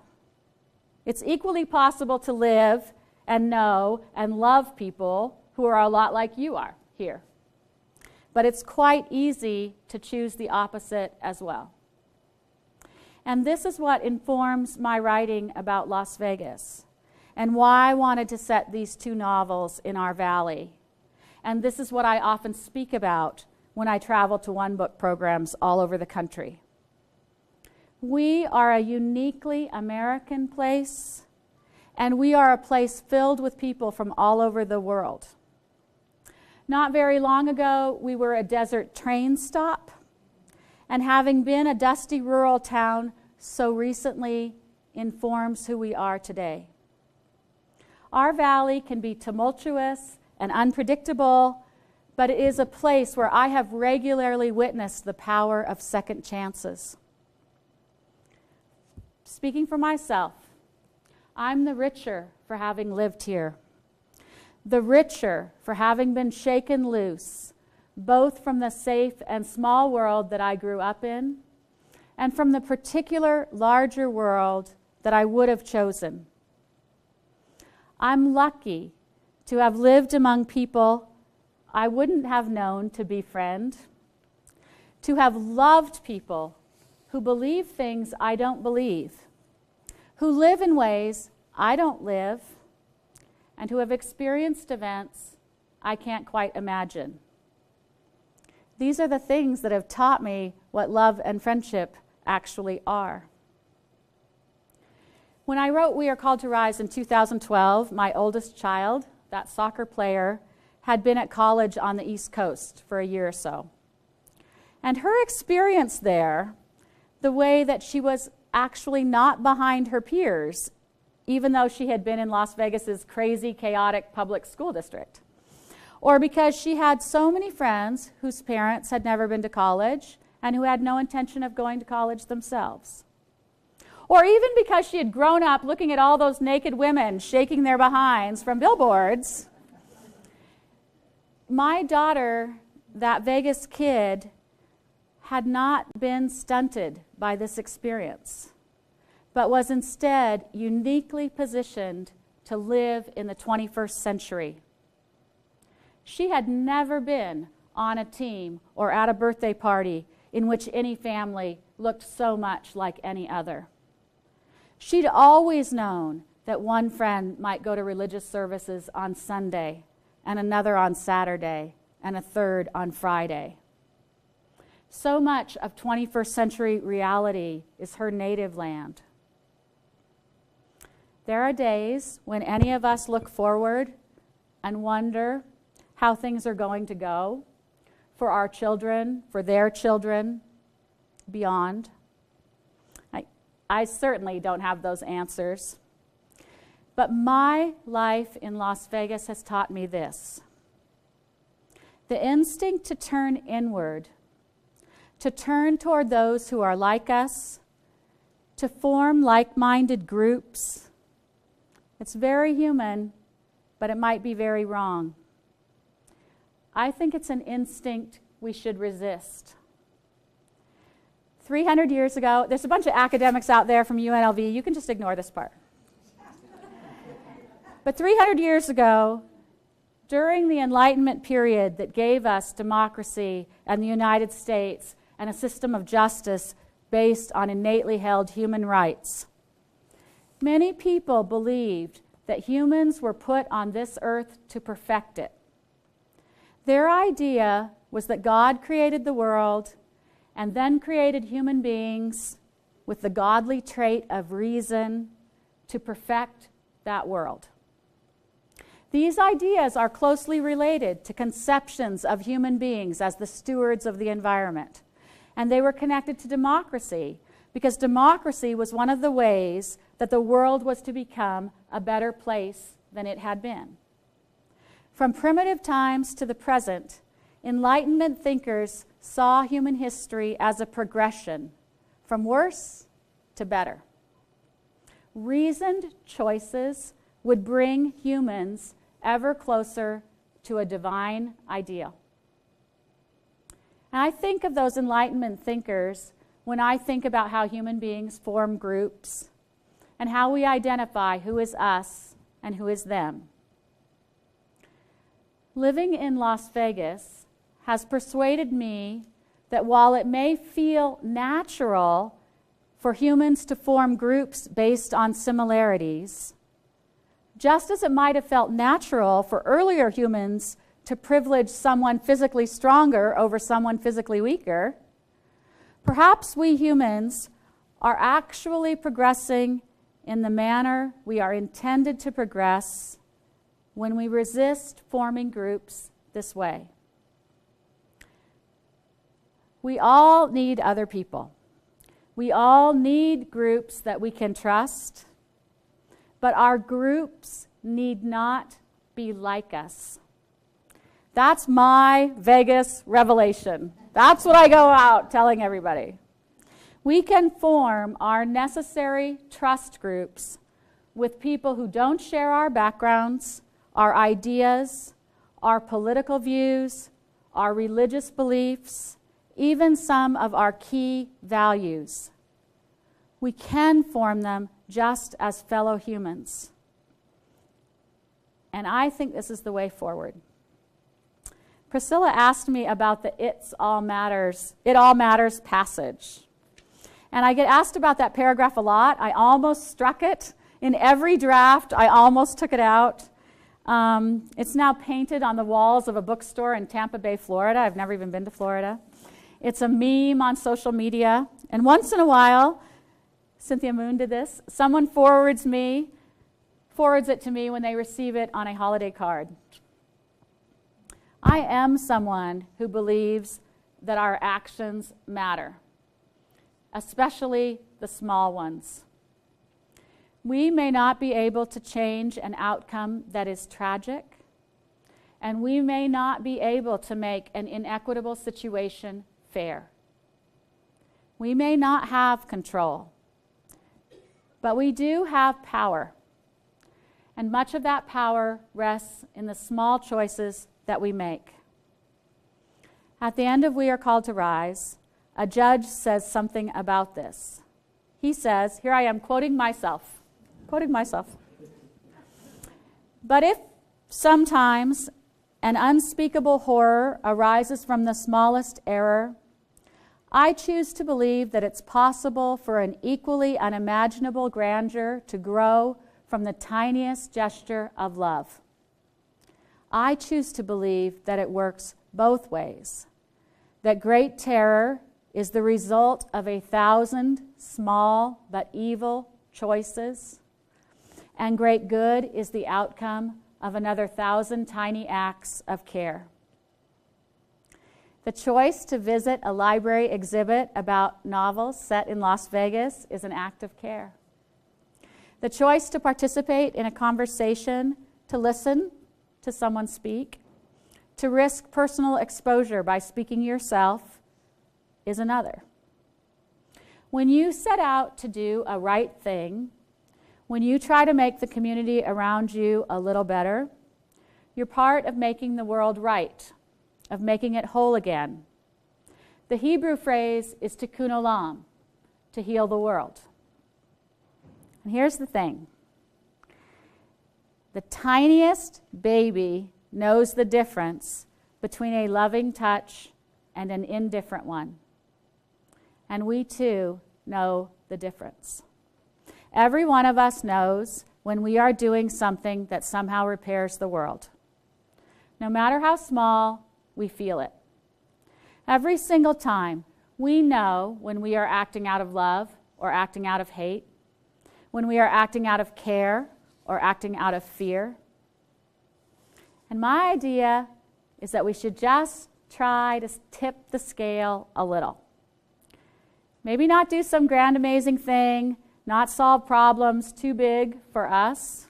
It's equally possible to live and know and love people who are a lot like you are here. But it's quite easy to choose the opposite as well. And this is what informs my writing about Las Vegas and why I wanted to set these two novels in our valley. And this is what I often speak about when I travel to one-book programs all over the country. We are a uniquely American place, and we are a place filled with people from all over the world. Not very long ago, we were a desert train stop, and having been a dusty rural town so recently informs who we are today. Our valley can be tumultuous and unpredictable, but it is a place where I have regularly witnessed the power of second chances. Speaking for myself, I'm the richer for having lived here, the richer for having been shaken loose, both from the safe and small world that I grew up in, and from the particular larger world that I would have chosen. I'm lucky to have lived among people I wouldn't have known to befriend, to have loved people who believe things I don't believe, who live in ways I don't live, and who have experienced events I can't quite imagine. These are the things that have taught me what love and friendship actually are. When I wrote We Are Called to Rise in 2012, my oldest child, that soccer player, had been at college on the East Coast for a year or so. And her experience there, the way that she was actually not behind her peers, even though she had been in Las Vegas's crazy, chaotic public school district, or because she had so many friends whose parents had never been to college and who had no intention of going to college themselves, or even because she had grown up looking at all those naked women shaking their behinds from billboards. My daughter, that Vegas kid, had not been stunted by this experience, but was instead uniquely positioned to live in the 21st century. She had never been on a team or at a birthday party in which any family looked so much like any other. She'd always known that one friend might go to religious services on Sunday, and another on Saturday, and a third on Friday. So much of 21st century reality is her native land. There are days when any of us look forward and wonder how things are going to go for our children, for their children, beyond. I certainly don't have those answers. But my life in Las Vegas has taught me this: the instinct to turn inward, to turn toward those who are like us, to form like-minded groups. It's very human, but it might be very wrong. I think it's an instinct we should resist. 300 years ago, there's a bunch of academics out there from UNLV. You can just ignore this part. But 300 years ago, during the Enlightenment period that gave us democracy and the United States and a system of justice based on innately held human rights, many people believed that humans were put on this earth to perfect it. Their idea was that God created the world and then created human beings with the godly trait of reason to perfect that world. These ideas are closely related to conceptions of human beings as the stewards of the environment. And they were connected to democracy, because democracy was one of the ways that the world was to become a better place than it had been. From primitive times to the present, Enlightenment thinkers saw human history as a progression from worse to better. Reasoned choices would bring humans ever closer to a divine ideal. And I think of those Enlightenment thinkers when I think about how human beings form groups and how we identify who is us and who is them. Living in Las Vegas has persuaded me that while it may feel natural for humans to form groups based on similarities, just as it might have felt natural for earlier humans to privilege someone physically stronger over someone physically weaker, perhaps we humans are actually progressing in the manner we are intended to progress when we resist forming groups this way. We all need other people. We all need groups that we can trust, but our groups need not be like us. That's my Vegas revelation. That's what I go out telling everybody. We can form our necessary trust groups with people who don't share our backgrounds, our ideas, our political views, our religious beliefs, even some of our key values. We can form them just as fellow humans. And I think this is the way forward. Priscilla asked me about the it all matters passage. And I get asked about that paragraph a lot. I almost struck it. In every draft, I almost took it out. It's now painted on the walls of a bookstore in Tampa Bay, Florida. I've never even been to Florida. It's a meme on social media. And once in a while, Cynthia Moon did this, someone forwards it to me when they receive it on a holiday card. I am someone who believes that our actions matter, especially the small ones. We may not be able to change an outcome that is tragic, and we may not be able to make an inequitable situation fair. We may not have control, but we do have power, and much of that power rests in the small choices that we make. At the end of We Are Called to Rise, a judge says something about this. He says, here I am quoting myself. But if sometimes an unspeakable horror arises from the smallest error, I choose to believe that it's possible for an equally unimaginable grandeur to grow from the tiniest gesture of love. I choose to believe that it works both ways, that great terror is the result of 1,000 small but evil choices, and great good is the outcome of another 1,000 tiny acts of care. The choice to visit a library exhibit about novels set in Las Vegas is an act of care. The choice to participate in a conversation, to listen to someone speak, to risk personal exposure by speaking yourself is another. When you set out to do a right thing, when you try to make the community around you a little better, you're part of making the world right, of making it whole again. The Hebrew phrase is tikkun olam, to heal the world. And here's the thing. The tiniest baby knows the difference between a loving touch and an indifferent one. And we too know the difference. Every one of us knows when we are doing something that somehow repairs the world. No matter how small, we feel it. Every single time, we know when we are acting out of love or acting out of hate, when we are acting out of care or acting out of fear. And my idea is that we should just try to tip the scale a little. Maybe not do some grand, amazing thing, not solve problems too big for us,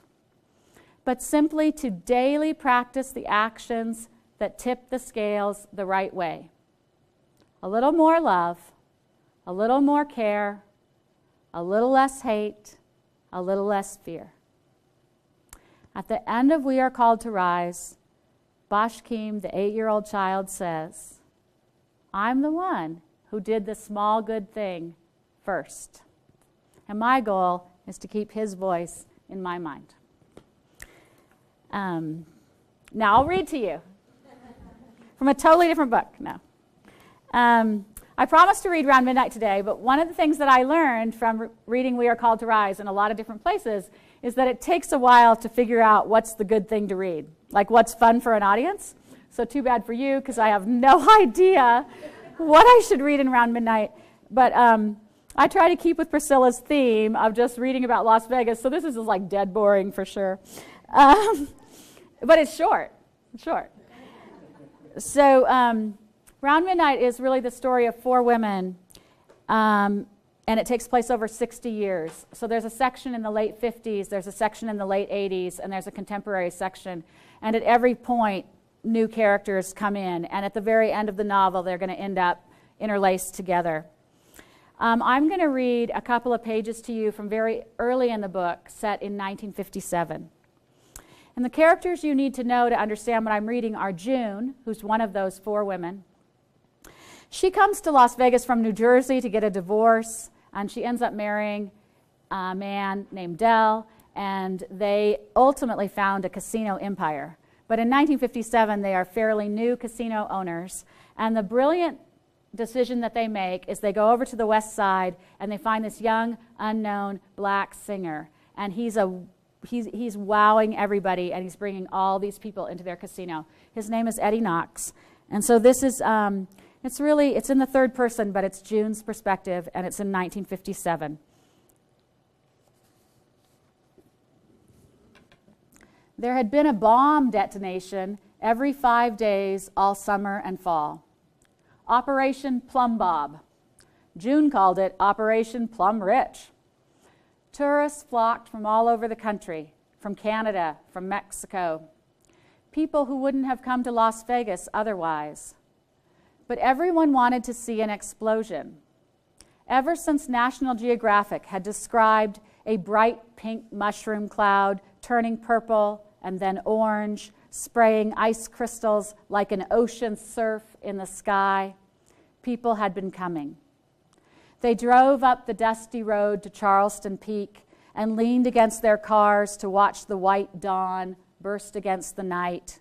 but simply to daily practice the actions that tip the scales the right way. A little more love, a little more care, a little less hate, a little less fear. At the end of We Are Called to Rise, Bashkim, the 8-year-old child, says, I'm the one who did the small good thing first. And my goal is to keep his voice in my mind. Now I'll read to you from a totally different book. No. I promised to read Round Midnight today, but one of the things that I learned from reading We Are Called to Rise in a lot of different places is that it takes a while to figure out what's the good thing to read, like what's fun for an audience. So too bad for you, because I have no idea what I should read in Round Midnight. But I try to keep with Priscilla's theme of just reading about Las Vegas, so this is just like dead boring for sure. But it's short. So Round Midnight is really the story of 4 women, and it takes place over 60 years. So there's a section in the late 50s, there's a section in the late 80s, and there's a contemporary section. And at every point, new characters come in, and at the very end of the novel, they're going to end up interlaced together. I'm going to read a couple of pages to you from very early in the book, set in 1957. And the characters you need to know to understand what I'm reading are June, who's one of those 4 women. She comes to Las Vegas from New Jersey to get a divorce, and she ends up marrying a man named Dell, and they ultimately found a casino empire. But in 1957, they are fairly new casino owners, and the brilliant decision that they make is they go over to the west side, and they find this young, unknown black singer, and he's wowing everybody, and he's bringing all these people into their casino. His name is Eddie Knox. And so this is, it's in the third person, but it's June's perspective, and it's in 1957. There had been a bomb detonation every 5 days all summer and fall. Operation Plum Bob. June called it Operation Plum Rich. Tourists flocked from all over the country, from Canada, from Mexico. People who wouldn't have come to Las Vegas otherwise. But everyone wanted to see an explosion. Ever since National Geographic had described a bright pink mushroom cloud turning purple and then orange, spraying ice crystals like an ocean surf in the sky, people had been coming. They drove up the dusty road to Charleston Peak and leaned against their cars to watch the white dawn burst against the night.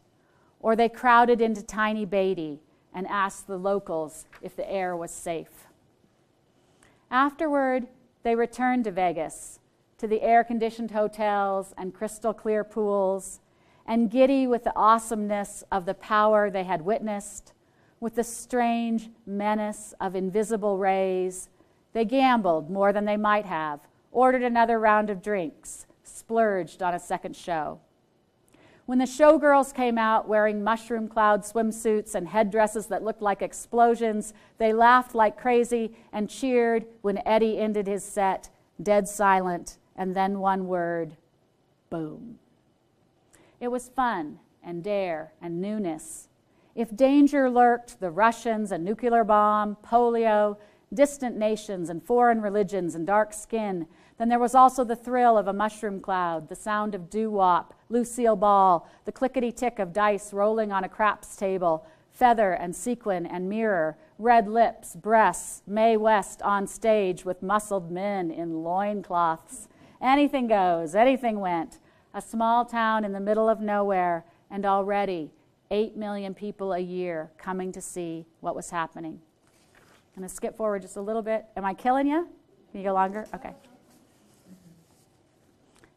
Or they crowded into Tiny Beatty and asked the locals if the air was safe. Afterward, they returned to Vegas, to the air-conditioned hotels and crystal-clear pools, and giddy with the awesomeness of the power they had witnessed, with the strange menace of invisible rays, they gambled more than they might have, ordered another round of drinks, splurged on a second show. When the showgirls came out wearing mushroom cloud swimsuits and headdresses that looked like explosions, they laughed like crazy and cheered when Eddie ended his set, dead silent, and then one word, boom. It was fun and dare and newness. If danger lurked, the Russians, a nuclear bomb, polio, distant nations and foreign religions and dark skin, then there was also the thrill of a mushroom cloud, the sound of doo-wop, Lucille Ball, the clickety-tick of dice rolling on a craps table, feather and sequin and mirror, red lips, breasts, Mae West on stage with muscled men in loincloths. Anything goes, anything went. A small town in the middle of nowhere, and already 8 million people a year coming to see what was happening. I'm going to skip forward just a little bit. Am I killing you? Can you go longer? Okay.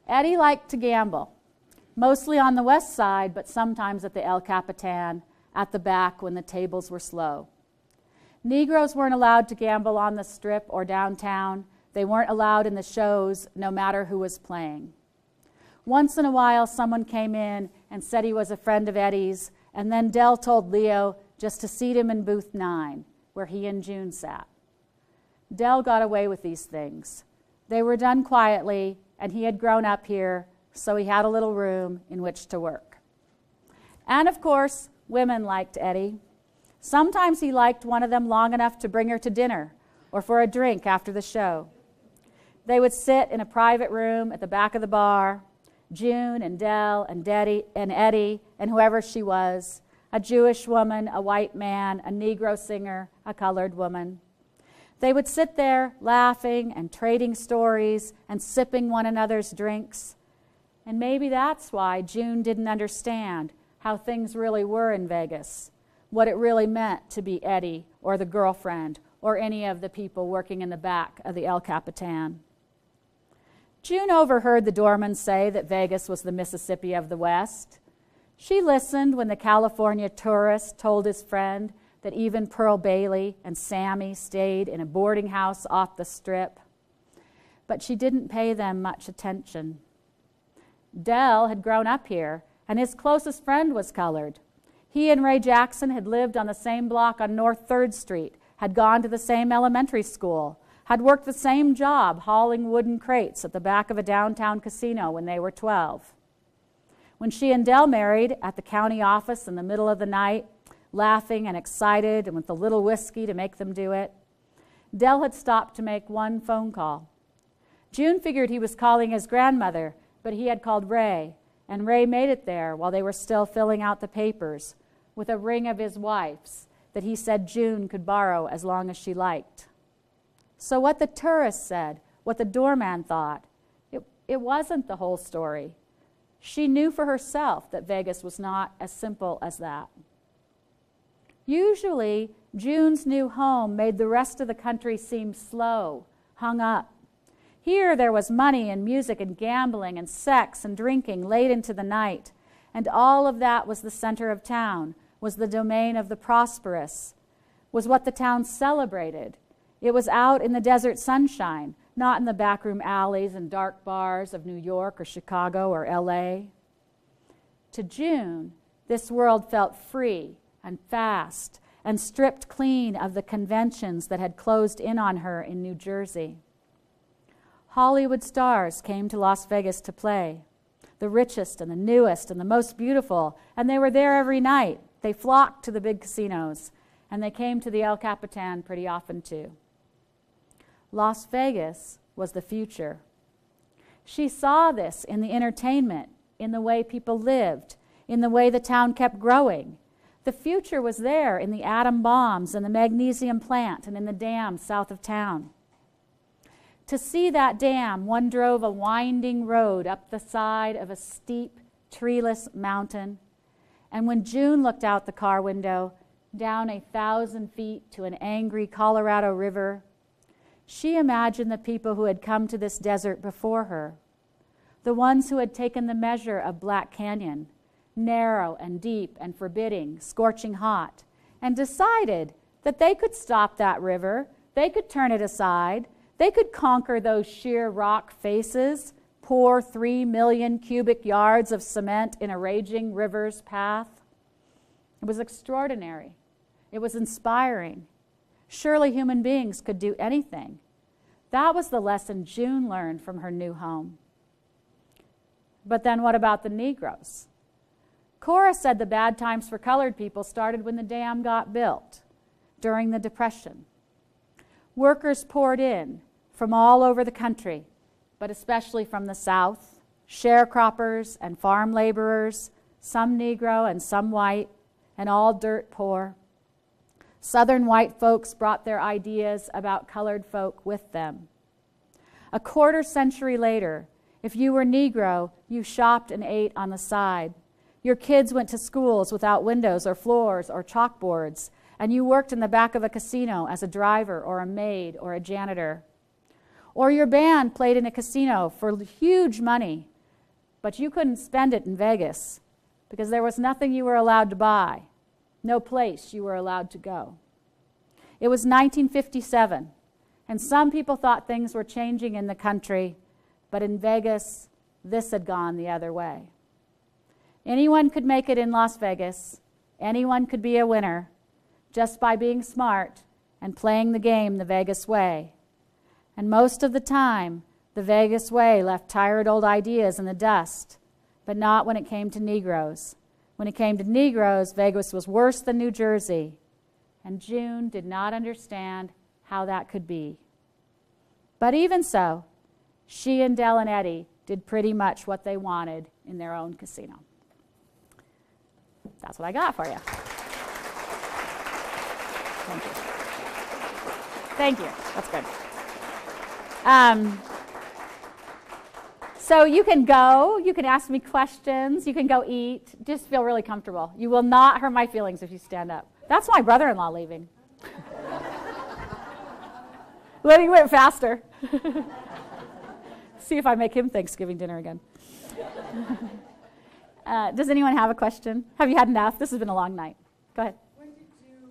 Eddie liked to gamble, mostly on the west side, but sometimes at the El Capitan, at the back when the tables were slow. Negroes weren't allowed to gamble on the Strip or downtown. They weren't allowed in the shows, no matter who was playing. Once in a while, someone came in and said he was a friend of Eddie's, and then Dell told Leo just to seat him in booth 9, where he and June sat. Dell got away with these things. They were done quietly, and he had grown up here, so he had a little room in which to work. And of course, women liked Eddie. Sometimes he liked one of them long enough to bring her to dinner or for a drink after the show. They would sit in a private room at the back of the bar. June and Dell and Eddie and whoever she was, a Jewish woman, a white man, a Negro singer, a colored woman. They would sit there laughing and trading stories and sipping one another's drinks. And maybe that's why June didn't understand how things really were in Vegas, what it really meant to be Eddie or the girlfriend or any of the people working in the back of the El Capitan. June overheard the doorman say that Vegas was the Mississippi of the West. She listened when the California tourist told his friend that even Pearl Bailey and Sammy stayed in a boarding house off the Strip. But she didn't pay them much attention. Dell had grown up here, and his closest friend was colored. He and Ray Jackson had lived on the same block on North 3rd Street, had gone to the same elementary school, had worked the same job hauling wooden crates at the back of a downtown casino when they were 12. When she and Dell married at the county office in the middle of the night, laughing and excited and with a little whiskey to make them do it, Dell had stopped to make one phone call. June figured he was calling his grandmother, but he had called Ray, and Ray made it there while they were still filling out the papers with a ring of his wife's that he said June could borrow as long as she liked. So what the tourist said, what the doorman thought, it wasn't the whole story. She knew for herself that Vegas was not as simple as that. Usually, June's new home made the rest of the country seem slow, hung up. Here there was money and music and gambling and sex and drinking late into the night, and all of that was the center of town, was the domain of the prosperous, was what the town celebrated. It was out in the desert sunshine, not in the backroom alleys and dark bars of New York or Chicago or LA. To June, this world felt free and fast and stripped clean of the conventions that had closed in on her in New Jersey. Hollywood stars came to Las Vegas to play, the richest and the newest and the most beautiful, and they were there every night. They flocked to the big casinos, and they came to the El Capitan pretty often too. Las Vegas was the future. She saw this in the entertainment, in the way people lived, in the way the town kept growing. The future was there in the atom bombs and the magnesium plant and in the dam south of town. To see that dam, one drove a winding road up the side of a steep, treeless mountain. And when June looked out the car window, down 1,000 feet to an angry Colorado River, she imagined the people who had come to this desert before her, the ones who had taken the measure of Black Canyon, narrow and deep and forbidding, scorching hot, and decided that they could stop that river, they could turn it aside, they could conquer those sheer rock faces, pour 3 million cubic yards of cement in a raging river's path. It was extraordinary. It was inspiring. Surely human beings could do anything. That was the lesson June learned from her new home. But then what about the Negroes? Cora said the bad times for colored people started when the dam got built, during the Depression. Workers poured in from all over the country, but especially from the South, sharecroppers and farm laborers, some Negro and some white, and all dirt poor. Southern white folks brought their ideas about colored folk with them. A quarter century later, if you were Negro, you shopped and ate on the side. Your kids went to schools without windows or floors or chalkboards, and you worked in the back of a casino as a driver or a maid or a janitor. Or your band played in a casino for huge money, but you couldn't spend it in Vegas because there was nothing you were allowed to buy, no place you were allowed to go. It was 1957, and some people thought things were changing in the country, but in Vegas, this had gone the other way. Anyone could make it in Las Vegas. Anyone could be a winner just by being smart and playing the game the Vegas way. And most of the time, the Vegas way left tired old ideas in the dust, but not when it came to Negroes. When it came to Negroes, Vegas was worse than New Jersey, and June did not understand how that could be. But even so, she and Dell and Eddie did pretty much what they wanted in their own casino. That's what I got for you. Thank you. Thank you. That's good. So you can go, you can ask me questions, you can go eat. Just feel really comfortable. You will not hurt my feelings if you stand up. That's my brother-in-law leaving. Letting went faster. See if I make him Thanksgiving dinner again. Does anyone have a question? Have you had enough? This has been a long night. Go ahead. When did you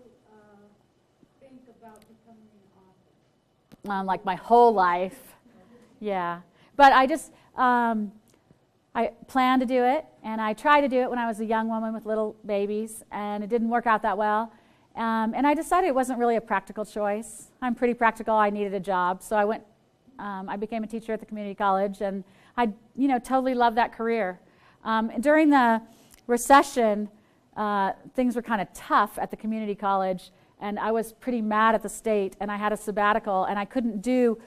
think about becoming an author? Like my whole life. Yeah. But I just, I planned to do it, and I tried to do it when I was a young woman with little babies, and it didn't work out that well. And I decided it wasn't really a practical choice. I'm pretty practical. I needed a job, so I went. I became a teacher at the community college, and I, totally loved that career. During the recession, things were kind of tough at the community college, and I was pretty mad at the state, and I had a sabbatical, and I couldn't do.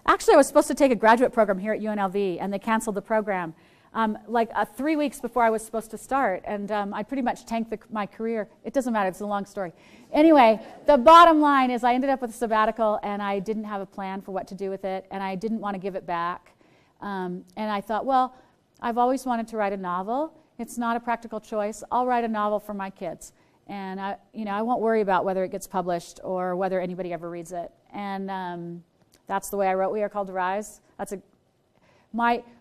Actually, I was supposed to take a graduate program here at UNLV, and they canceled the program 3 weeks before I was supposed to start, and I pretty much tanked my career. It doesn't matter. It's a long story. Anyway, the bottom line is I ended up with a sabbatical, and I didn't have a plan for what to do with it, and I didn't want to give it back. And I thought, well, I've always wanted to write a novel. It's not a practical choice. I'll write a novel for my kids, and I won't worry about whether it gets published or whether anybody ever reads it. And that's the way I wrote We Are Called to Rise.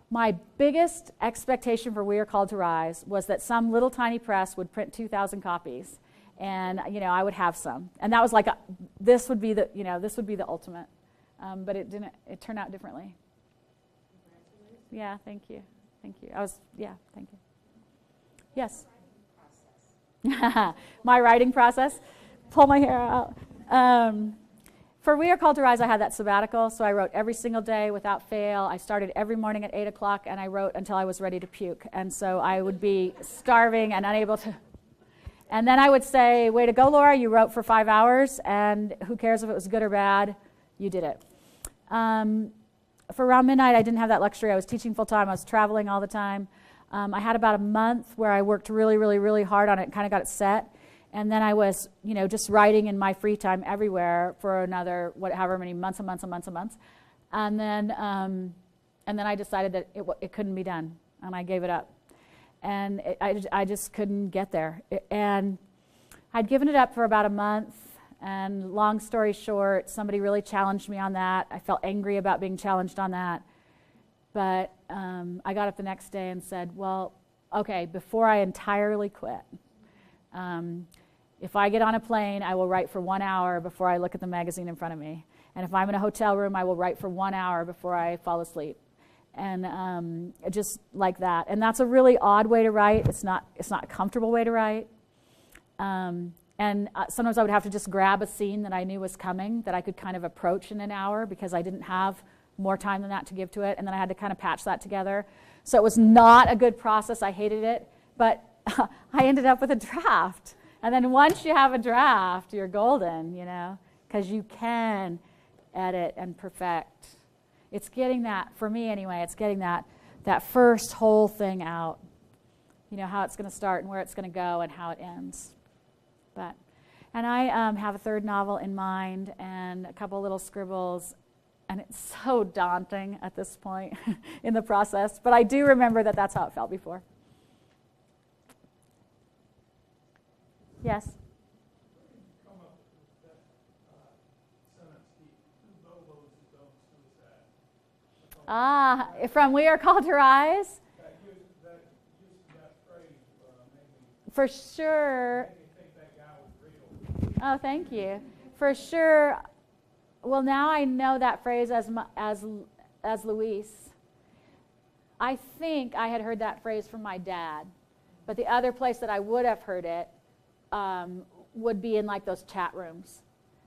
My biggest expectation for We Are Called to Rise was that some little tiny press would print 2,000 copies, and I would have some. And that was like this would be the ultimate. But it didn't. It turned out differently. Yeah, thank you. Thank you. Thank you. Yes. My writing process. Pull my hair out. For We Are Called to Rise, I had that sabbatical, so I wrote every single day without fail. I started every morning at 8 o'clock, and I wrote until I was ready to puke. And so I would be starving and unable to. And then I would say, way to go, Laura, you wrote for 5 hours, and who cares if it was good or bad? You did it. For around midnight, I didn't have that luxury. I was teaching full-time. I was traveling all the time. I had about a month where I worked really, really, really hard on it and kind of got it set. And then I was, just writing in my free time everywhere for another, however many months and months and months and months. And then I decided that it couldn't be done, and I gave it up. And I just couldn't get there. And I'd given it up for about a month, and long story short, somebody really challenged me on that. I felt angry about being challenged on that. But I got up the next day and said, well, okay, before I entirely quit, if I get on a plane, I will write for 1 hour before I look at the magazine in front of me. And if I'm in a hotel room, I will write for 1 hour before I fall asleep. And just like that. And that's a really odd way to write. It's not a comfortable way to write. And sometimes I would have to just grab a scene that I knew was coming, that I could kind of approach in an hour because I didn't have more time than that to give to it. And then I had to kind of patch that together. So it was not a good process. I hated it. But I ended up with a draft. And then once you have a draft, you're golden, because you can edit and perfect. It's getting that, for me anyway, it's getting that first whole thing out. How it's going to start and where it's going to go and how it ends. And I have a third novel in mind and a couple little scribbles, and it's so daunting at this point in the process. But I do remember that that's how it felt before. Yes? From We Are Called to Rise? For sure. Oh, thank you. For sure. Well, now I know that phrase as Luis. I think I had heard that phrase from my dad, but the other place that I would have heard it would be in like those chat rooms,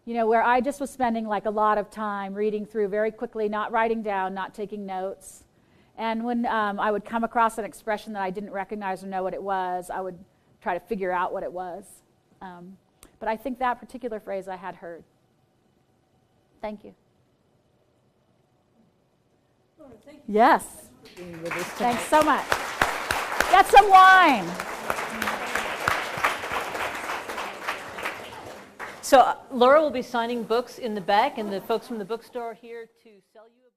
where I just was spending like a lot of time reading through very quickly, not writing down, not taking notes. And when I would come across an expression that I didn't recognize or know what it was, I would try to figure out what it was. But I think that particular phrase I had heard. Thank you. Laura, thank you. Yes. For being being with us tonight. Thanks so much. Get some wine. So Laura will be signing books in the back, and the folks from the bookstore are here to sell you